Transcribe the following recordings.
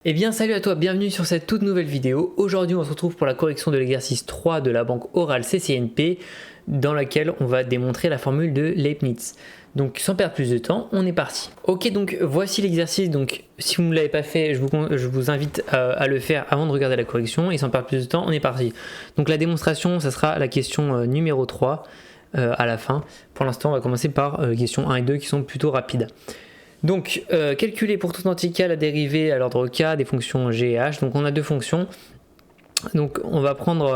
Eh bien salut à toi, bienvenue sur cette toute nouvelle vidéo. Aujourd'hui on se retrouve pour la correction de l'exercice 3 de la banque orale CCNP dans laquelle on va démontrer la formule de Leibniz. Donc sans perdre plus de temps, on est parti. Ok, donc voici l'exercice. Donc si vous ne l'avez pas fait, je vous invite à le faire avant de regarder la correction. Et sans perdre plus de temps, on est parti. Donc la démonstration, ça sera la question numéro 3 à la fin. Pour l'instant, on va commencer par questions 1 et 2 qui sont plutôt rapides. Donc, calculer pour tout entier la dérivée à l'ordre k des fonctions g et h. Donc, on a deux fonctions. Donc, on va prendre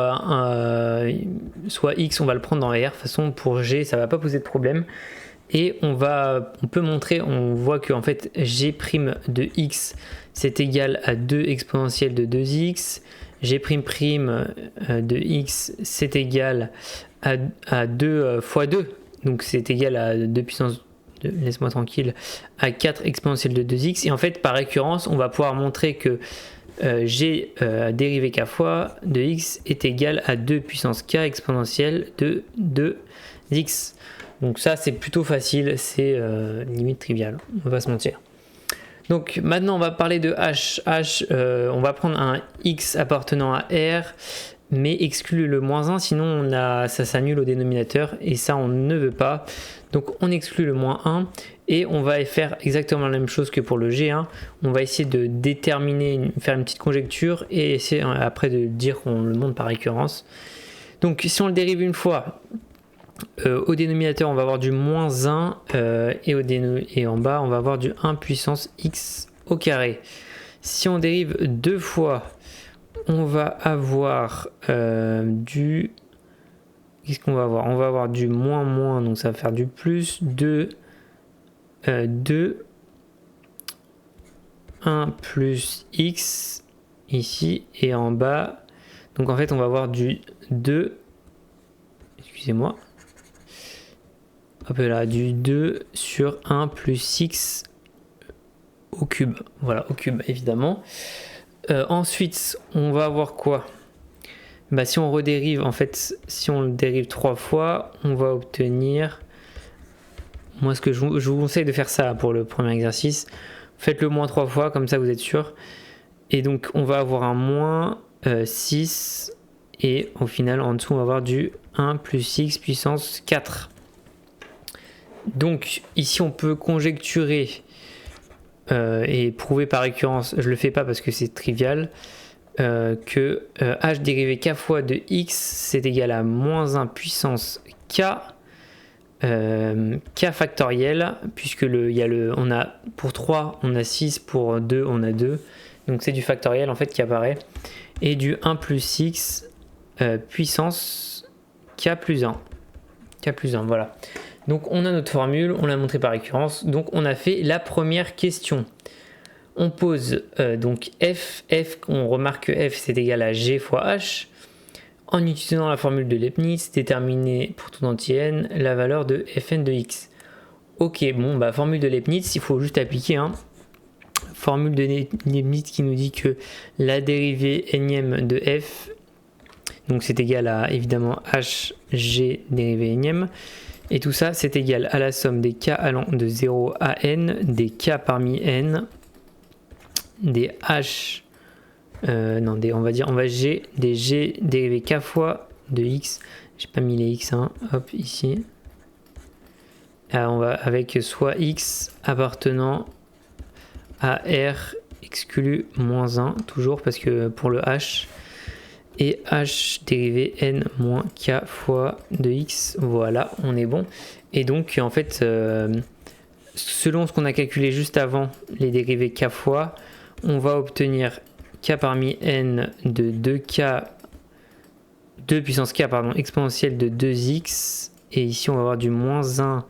soit x, on va le prendre dans r. De toute façon, pour g, ça ne va pas poser de problème. Et on peut montrer, on voit que en fait, g' de x, c'est égal à 2 exponentielle de 2x. G' de x, c'est égal à 2 fois 2. Donc, c'est égal à 2 puissance laisse-moi tranquille, à 4 exponentielle de 2x. Et en fait, par récurrence, on va pouvoir montrer que g dérivé k fois de x est égal à 2 puissance k exponentielle de 2x. Donc ça, c'est plutôt facile, c'est limite trivial, on va se mentir. Donc maintenant, on va parler de h. On va prendre un x appartenant à r, mais exclut le moins 1, sinon ça s'annule au dénominateur, et ça, on ne veut pas. Donc on exclut le moins 1 et on va faire exactement la même chose que pour le G1. On va essayer de déterminer, faire une petite conjecture et essayer après de dire qu'on le montre par récurrence. Donc si on le dérive une fois, au dénominateur on va avoir du moins 1 et en bas on va avoir du 1 puissance x au carré. Si on dérive deux fois, on va avoir du... Qu'est-ce qu'on va avoir? On va avoir du moins, donc ça va faire du plus, 2, 1 plus x, ici, et en bas, donc en fait on va avoir du 2, excusez-moi, hop là, du 2 sur 1 plus x au cube, voilà, au cube évidemment. Ensuite, on va avoir quoi? Bah, si on redérive, en fait, si on le dérive 3 fois, on va obtenir... Moi, je vous conseille de faire ça pour le premier exercice. Faites le moins 3 fois, comme ça vous êtes sûr. Et donc, on va avoir un moins 6. Et au final, en dessous, on va avoir du 1 plus x puissance 4. Donc, ici, on peut conjecturer et prouver par récurrence. Je ne le fais pas parce que c'est trivial. Que h dérivé k fois de x c'est égal à moins 1 puissance k k factoriel, puisque on a pour 3 on a 6, pour 2 on a 2, donc c'est du factoriel en fait qui apparaît, et du 1 plus x puissance k plus 1, voilà. Donc on a notre formule, on l'a montré par récurrence, donc on a fait la première question. On pose donc f, on remarque que f c'est égal à g fois h, en utilisant la formule de Leibniz, déterminer pour tout entier n la valeur de fn de x. Ok, bon, bah formule de Leibniz, il faut juste appliquer. Formule de Leibniz qui nous dit que la dérivée énième de f, donc c'est égal à évidemment hg dérivée énième, et tout ça c'est égal à la somme des k allant de 0 à n, des k parmi n, des h, on va g, des g dérivés k fois de x, j'ai pas mis les x, hop, ici. On va avec soit x appartenant à r exclu moins 1, toujours parce que pour le h, et h dérivé n moins k fois de x, voilà, on est bon. Et donc en fait, selon ce qu'on a calculé juste avant, les dérivés k fois, on va obtenir k parmi n de 2k, 2 puissance k, exponentielle de 2x, et ici on va avoir du moins 1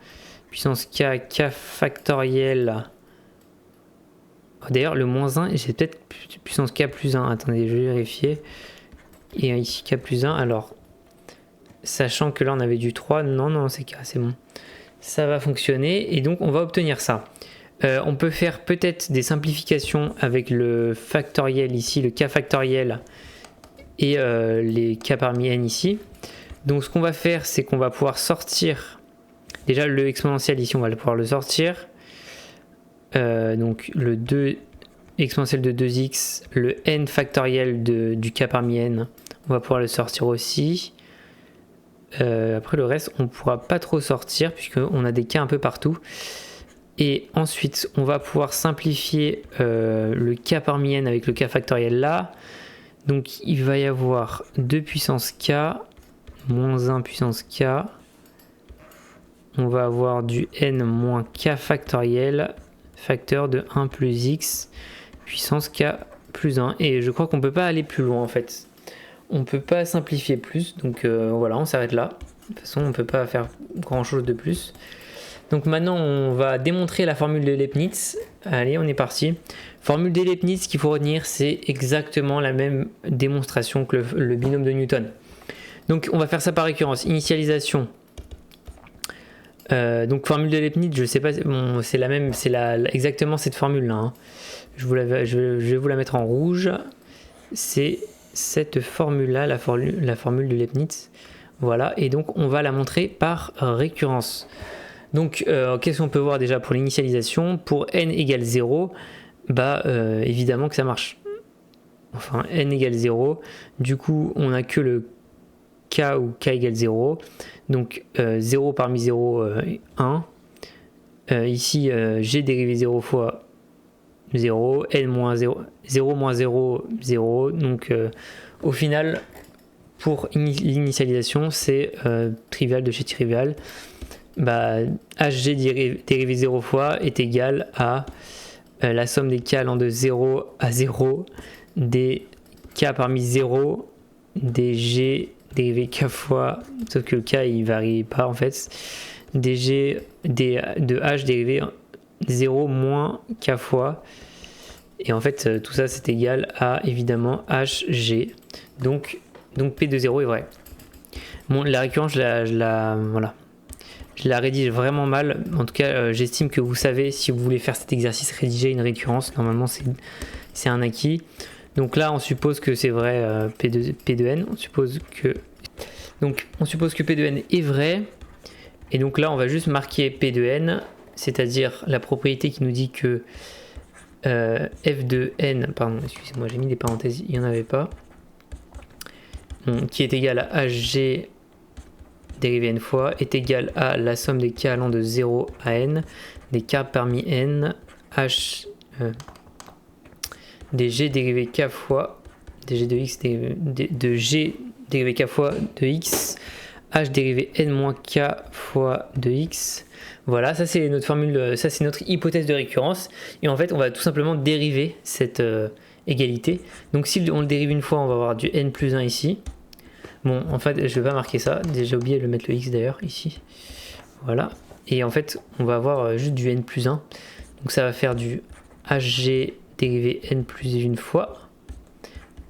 puissance k, k factoriel. D'ailleurs le moins 1, j'ai peut-être puissance k plus 1, attendez, je vais vérifier, et ici k plus 1, alors, sachant que là on avait du 3, non, c'est k, c'est bon, ça va fonctionner, et donc on va obtenir ça. On peut faire peut-être des simplifications avec le factoriel ici, le k factoriel, et les k parmi n ici. Donc ce qu'on va faire, c'est qu'on va pouvoir sortir, déjà le exponentiel ici, on va pouvoir le sortir. Donc le 2 exponentielle de 2x, le n factoriel du k parmi n, on va pouvoir le sortir aussi. Après le reste, on ne pourra pas trop sortir puisqu'on a des k un peu partout. Et ensuite, on va pouvoir simplifier le k parmi n avec le k factoriel là. Donc il va y avoir 2 puissance k moins 1 puissance k. On va avoir du n moins k factoriel, facteur de 1 plus x, puissance k plus 1. Et je crois qu'on ne peut pas aller plus loin en fait. On ne peut pas simplifier plus, donc voilà, on s'arrête là. De toute façon, on ne peut pas faire grand chose de plus. Donc maintenant, on va démontrer la formule de Leibniz. Allez, on est parti. Formule de Leibniz, qu'il faut retenir, c'est exactement la même démonstration que le binôme de Newton. Donc on va faire ça par récurrence. Initialisation. Donc formule de Leibniz, je sais pas, bon, c'est la même, c'est exactement cette formule là. Hein. Je vais vous la mettre en rouge. C'est cette formule là, la formule de Leibniz. Voilà, et donc on va la montrer par récurrence. Donc qu'est-ce qu'on peut voir déjà pour l'initialisation? Pour n égale 0, bah évidemment que ça marche. Enfin n égale 0, du coup on n'a que le k ou k égale 0. Donc 0 parmi 0, 1. Ici, g dérivé 0 fois 0, n moins 0, 0 moins 0, 0. Donc au final, pour l'initialisation, c'est trivial de chez trivial. Bah, hg dérivé 0 fois est égal à la somme des k allant de 0 à 0, des k parmi 0, des g dérivé k fois, sauf que le k il varie pas en fait, de h dérivé 0 moins k fois, et en fait tout ça c'est égal à évidemment hg, donc p de 0 est vrai. Bon, la récurrence voilà, je la rédige vraiment mal, en tout cas j'estime que vous savez, si vous voulez faire cet exercice, rédiger une récurrence, normalement c'est un acquis. Donc là on suppose que c'est vrai, P de n, on suppose que P de n est vrai, et donc là on va juste marquer P de n, c'est-à-dire la propriété qui nous dit que f de n, pardon, excusez-moi, j'ai mis des parenthèses, il n'y en avait pas, bon, qui est égal à hg dérivé n fois, est égal à la somme des k allant de 0 à n, des k parmi n, h des g dérivé k fois, des g de x de g dérivé k fois de x, h dérivé n moins k fois de x. Voilà, ça c'est notre formule, ça c'est notre hypothèse de récurrence. Et en fait, on va tout simplement dériver cette égalité. Donc si on le dérive une fois, on va avoir du n plus 1 ici. Bon, en fait, je vais pas marquer ça. J'ai oublié de mettre le x d'ailleurs ici. Voilà. Et en fait, on va avoir juste du n plus 1. Donc ça va faire du hg dérivé n plus une fois,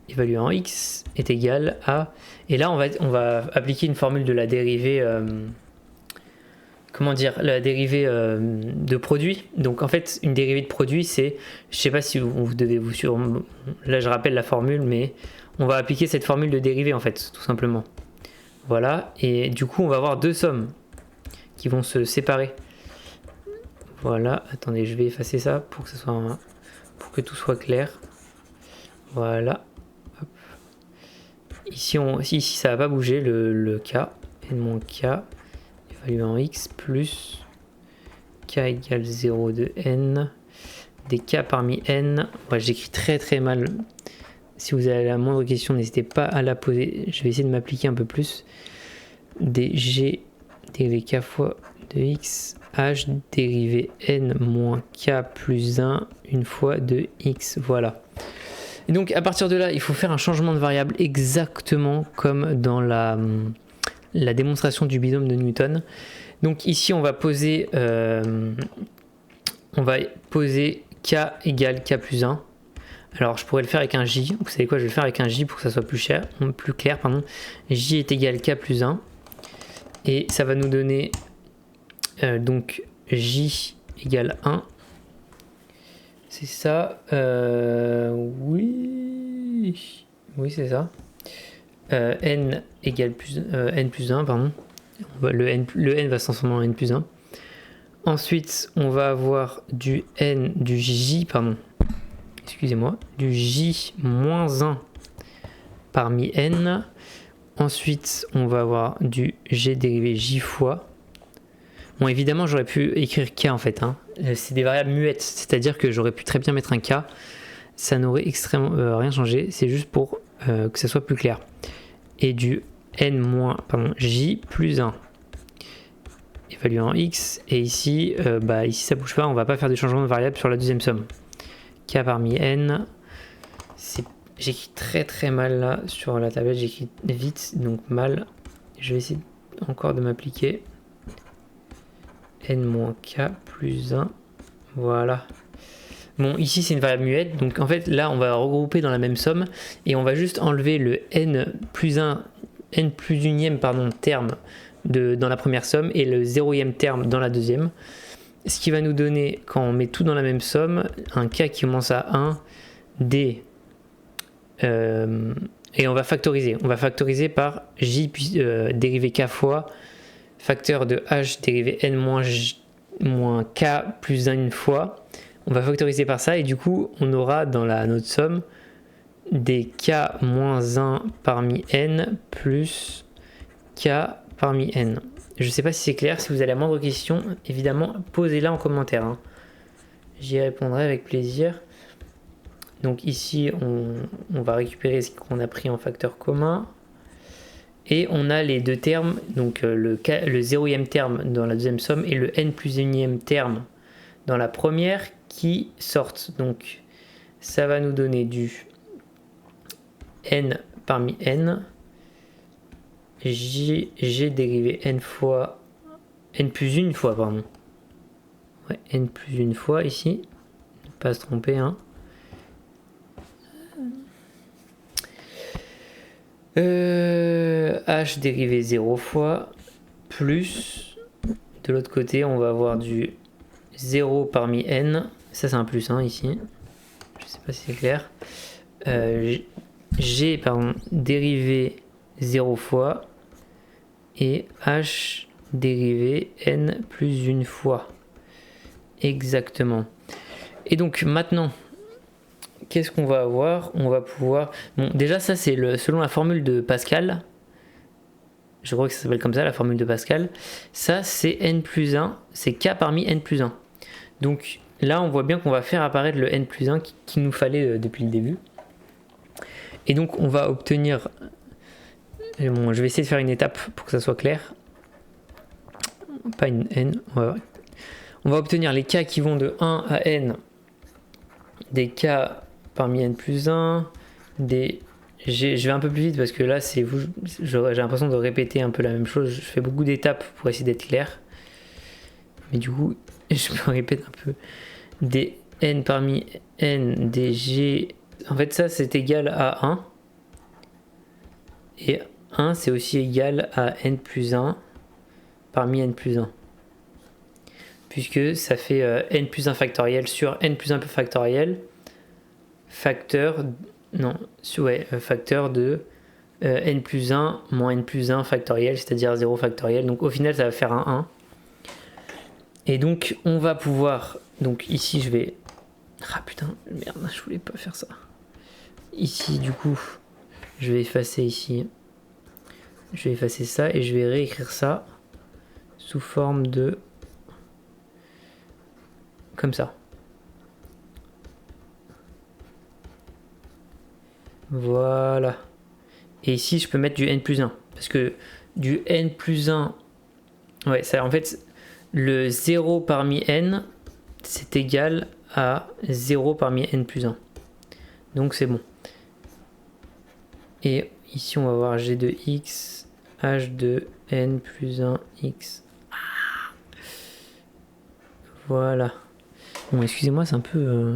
évalué en x, est égal à... Et là, on va appliquer une formule de la dérivée... comment dire, la dérivée de produit. Donc en fait, une dérivée de produit, c'est, je sais pas si vous devez vous sur, là je rappelle la formule, mais on va appliquer cette formule de dérivée en fait, tout simplement. Voilà, et du coup on va avoir deux sommes qui vont se séparer. Voilà, attendez, je vais effacer ça pour que tout soit clair. Voilà. Hop. Ici ça va pas bouger le k, n-k. Évalué en x plus k égale 0 de n, des k parmi n. Ouais, j'écris très mal. Si vous avez la moindre question, n'hésitez pas à la poser. Je vais essayer de m'appliquer un peu plus. Des g dérivé k fois de x, h dérivé n moins k plus 1 une fois de x. Voilà. Et donc à partir de là, il faut faire un changement de variable exactement comme dans la démonstration du binôme de Newton. Donc ici on va poser k égale k plus 1. Alors je pourrais le faire avec un j. Vous savez quoi, je vais le faire avec un j pour que ça soit plus clair. J est égal k plus 1. Et ça va nous donner donc j égale 1. C'est ça. Oui c'est ça. N égale n plus 1, pardon. Le n va se transformer en n plus 1. Ensuite, on va avoir du j, pardon. excusez-moi, du j-1 parmi n. Ensuite, on va avoir du g dérivé j fois. Bon, évidemment, j'aurais pu écrire k en fait. Hein. C'est des variables muettes, c'est-à-dire que j'aurais pu très bien mettre un k. Ça n'aurait extrêmement rien changé. C'est juste pour que ça soit plus clair. Et du j plus 1 évalué en x. Et ici, ici ça bouge pas. On va pas faire de changement de variable sur la deuxième somme. K parmi n. J'écris très mal là sur la tablette. J'écris vite, donc mal. Je vais essayer encore de m'appliquer. n-k plus 1. Voilà. Bon, ici c'est une variable muette, donc en fait là on va regrouper dans la même somme et on va juste enlever le n plus unième terme dans la première somme et le 0e terme dans la deuxième. Ce qui va nous donner, quand on met tout dans la même somme, un k qui commence à 1, d, et on va factoriser. On va factoriser par j dérivé k fois facteur de h dérivé n moins k plus 1 fois. On va factoriser par ça et du coup on aura dans notre somme des k moins 1 parmi n plus k parmi n. Je ne sais pas si c'est clair. Si vous avez la moindre question, évidemment posez-la en commentaire. Hein. J'y répondrai avec plaisir. Donc ici on va récupérer ce qu'on a pris en facteur commun. Et on a les deux termes, donc le 0e terme dans la deuxième somme et le n plus 1e terme dans la première qui sortent. Donc ça va nous donner du n parmi n, g dérivé n fois, n plus une fois, pardon. Ouais, n plus une fois ici, ne pas se tromper, hein. H dérivé 0 fois, plus, de l'autre côté, on va avoir du 0 parmi n, ça c'est un plus 1 ici, je sais pas si c'est clair, g dérivé 0 fois, et h dérivé n plus une fois, exactement. Et donc maintenant, qu'est-ce qu'on va avoir? On va pouvoir... Bon, déjà ça c'est selon la formule de Pascal. Je crois que ça s'appelle comme ça, la formule de Pascal. Ça c'est n plus 1, c'est k parmi n plus 1. Donc là on voit bien qu'on va faire apparaître le n plus 1 qu'il nous fallait depuis le début. Et donc on va obtenir... Bon, je vais essayer de faire une étape pour que ça soit clair. Pas une n, on va obtenir les k qui vont de 1 à n, des k parmi n plus 1, je vais un peu plus vite parce que là j'ai l'impression de répéter un peu la même chose, je fais beaucoup d'étapes pour essayer d'être clair, mais du coup je me répète un peu, des n parmi n, des g, en fait ça c'est égal à 1, et 1 c'est aussi égal à n plus 1 parmi n plus 1. Puisque ça fait n plus 1 factoriel sur n plus 1 factoriel, facteur de n plus 1 moins n plus 1 factoriel, c'est-à-dire 0 factoriel. Donc au final, ça va faire un 1. Et donc on va pouvoir... Donc ici, je vais... Ah putain, merde, je voulais pas faire ça. Ici, du coup, je vais effacer ici. Je vais effacer ça et je vais réécrire ça sous forme de... Comme ça. Voilà. Et ici, je peux mettre du n plus 1. Parce que du n plus 1... Ouais, ça, en fait, le 0 parmi n, c'est égal à 0 parmi n plus 1. Donc c'est bon. Et ici, on va voir g de x, h de n plus 1 x. Voilà. Bon, excusez-moi, c'est un peu...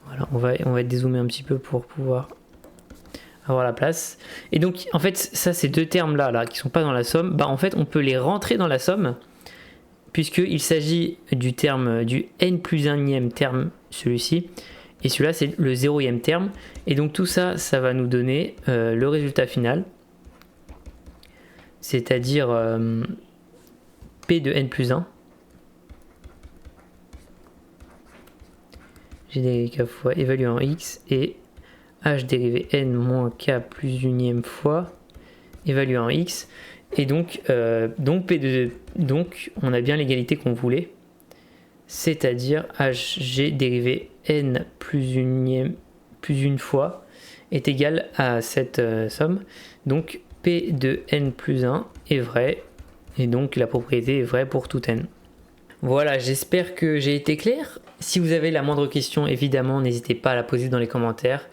Voilà, on va dézoomer un petit peu pour pouvoir avoir la place. Et donc, en fait, ça, ces deux termes-là qui sont pas dans la somme, bah en fait, on peut les rentrer dans la somme, puisqu'il s'agit du terme du n plus 1e terme, celui-ci, et celui-là, c'est le 0e terme. Et donc, tout ça, ça va nous donner le résultat final, c'est-à-dire P de n plus 1. g dérivé k fois évalué en x et h dérivé n moins k plus unième fois évalué en x. Et donc on a bien l'égalité qu'on voulait, c'est-à-dire hg dérivé n plus une fois est égal à cette somme. Donc p de n plus 1 est vrai, et donc la propriété est vraie pour tout n. Voilà, j'espère que j'ai été clair. Si vous avez la moindre question, évidemment, n'hésitez pas à la poser dans les commentaires.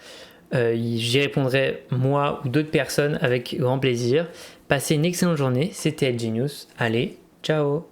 J'y répondrai moi ou d'autres personnes avec grand plaisir. Passez une excellente journée, c'était LG News. Allez, ciao!